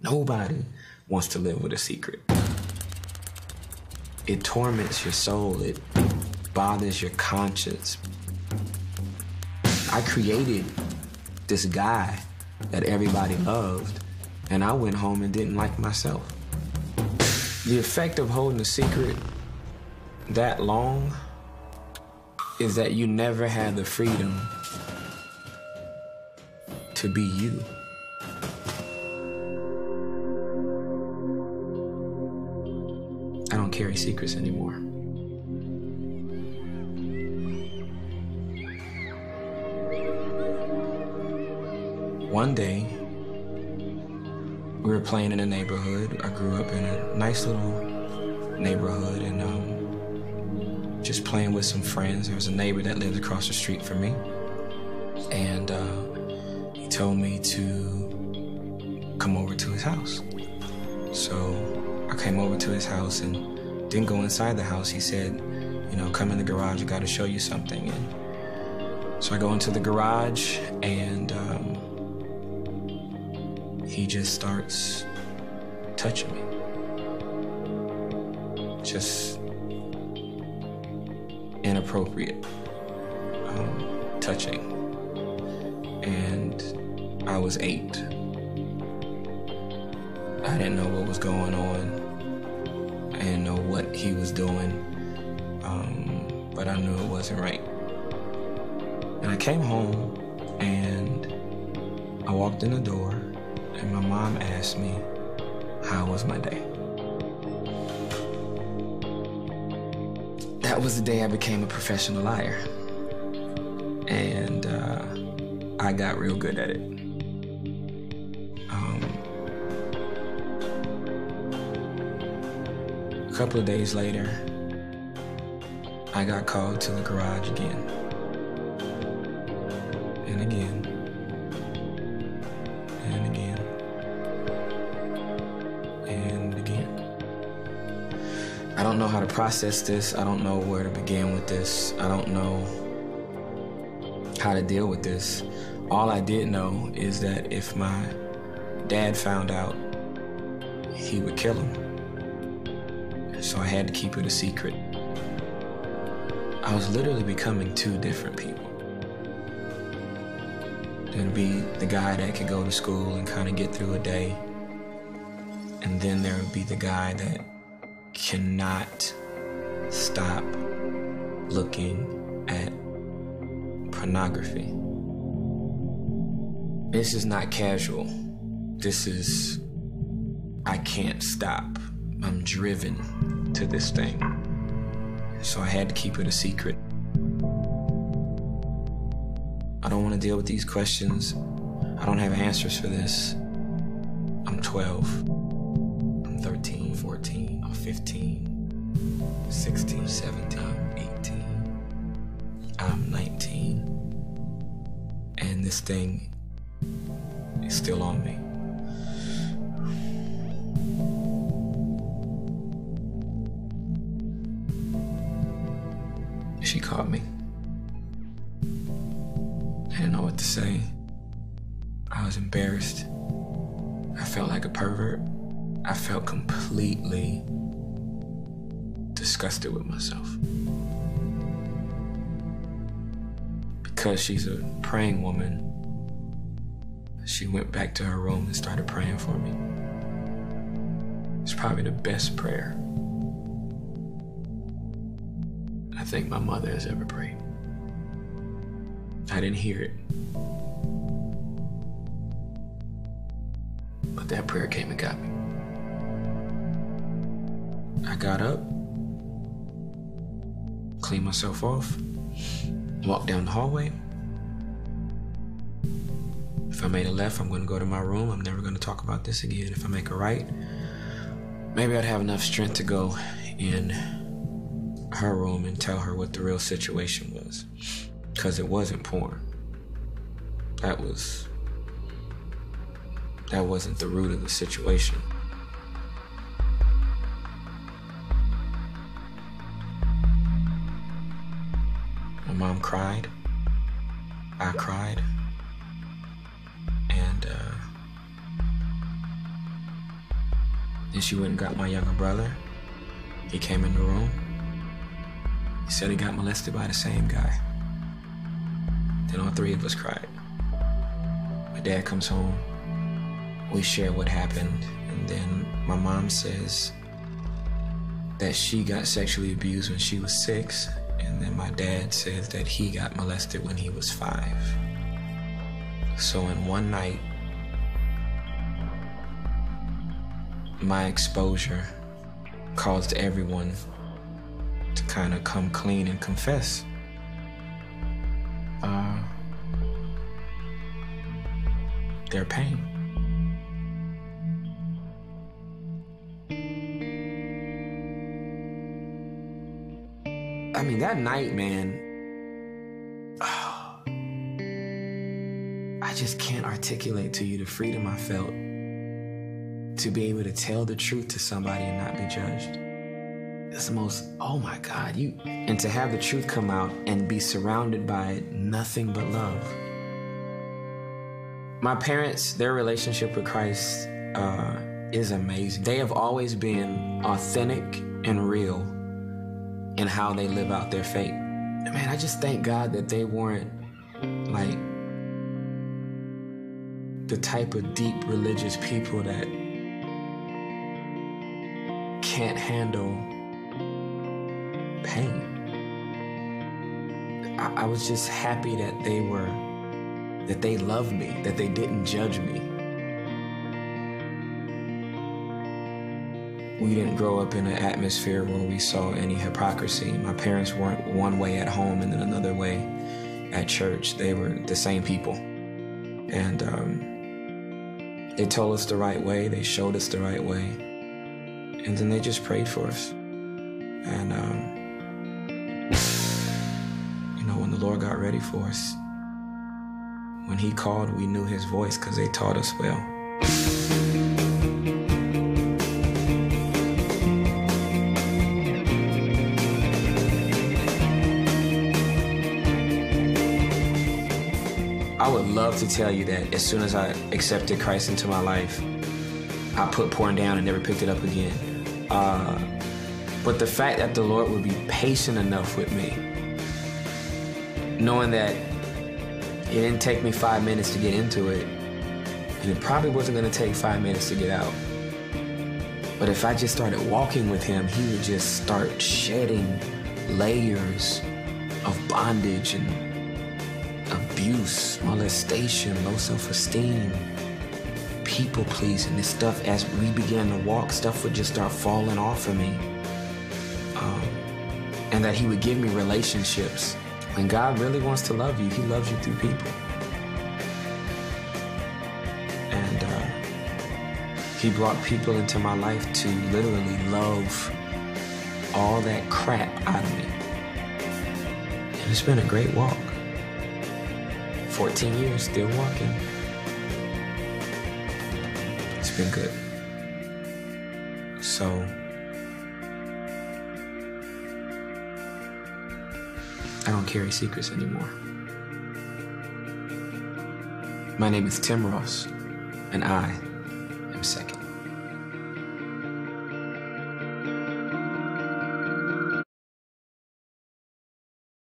Nobody wants to live with a secret. It torments your soul. It bothers your conscience. I created this guy that everybody loved, and I went home and didn't like myself. The effect of holding a secret that long is that you never had the freedom to be you. I don't carry secrets anymore. One day, we were playing in a neighborhood. I grew up in a nice little neighborhood and just playing with some friends. There was a neighbor that lived across the street from me. And he told me to come over to his house. So I came over to his house and didn't go inside the house. He said, you know, come in the garage, I gotta show you something. And so I go into the garage and he just starts touching me. Just inappropriate touching. And I was 8. I didn't know what was going on. I didn't know what he was doing, but I knew it wasn't right. And I came home and I walked in the door and my mom asked me, how was my day? That was the day I became a professional liar. And I got real good at it. A couple of days later, I got called to the garage again. And again. And again. And again. I don't know how to process this. I don't know where to begin with this. I don't know how to deal with this. All I did know is that if my dad found out, he would kill him. So I had to keep it a secret. I was literally becoming 2 different people. There'd be the guy that could go to school and kind of get through a day. And then there would be the guy that cannot stop looking at pornography. This is not casual. This is, I can't stop. I'm driven to this thing. So I had to keep it a secret. I don't want to deal with these questions. I don't have answers for this. I'm 12. I'm 13, 14, I'm 15, 16, 17, 18. I'm 19. And this thing is still on me. She caught me. I didn't know what to say. I was embarrassed. I felt like a pervert. I felt completely disgusted with myself. Because she's a praying woman, she went back to her room and started praying for me. It's probably the best prayer I think my mother has ever prayed. I didn't hear it, but that prayer came and got me. I got up, cleaned myself off, walked down the hallway. If I made a left, I'm gonna go to my room. I'm never gonna talk about this again. If I make a right, maybe I'd have enough strength to go in her room and tell her what the real situation was. Because it wasn't porn. That wasn't the root of the situation. My mom cried. I cried. And Then she went and got my younger brother. He came in the room. He said he got molested by the same guy. Then all three of us cried. My dad comes home. We share what happened. And then my mom says that she got sexually abused when she was 6. And then my dad says that he got molested when he was 5. So in one night, my exposure caused everyone to kind of come clean and confess. Their pain. I mean, that night, man, I just can't articulate to you the freedom I felt to be able to tell the truth to somebody and not be judged. It's the most, oh my God, and to have the truth come out and be surrounded by nothing but love. My parents, their relationship with Christ is amazing. They have always been authentic and real in how they live out their faith. Man, I just thank God that they weren't like the type of deep religious people that can't handle pain. I was just happy that they loved me, that they didn't judge me. We didn't grow up in an atmosphere where we saw any hypocrisy. My parents weren't one way at home and then another way at church. They were the same people. And they told us the right way, they showed us the right way, and then they just prayed for us. And when the Lord got ready for us, when He called, we knew His voice because they taught us well. I would love to tell you that as soon as I accepted Christ into my life, I put porn down and never picked it up again. But the fact that the Lord would be patient enough with me, knowing that it didn't take me 5 minutes to get into it, and it probably wasn't going to take 5 minutes to get out. But if I just started walking with Him, He would just start shedding layers of bondage and abuse, molestation, low self-esteem, people-pleasing. This stuff, as we began to walk, stuff would just start falling off of me. And that He would give me relationships. When God really wants to love you, He loves you through people. And He brought people into my life to literally love all that crap out of me. And it's been a great walk. 14 years, still walking. It's been good. So, I don't carry secrets anymore. My name is Tim Ross, and I am second.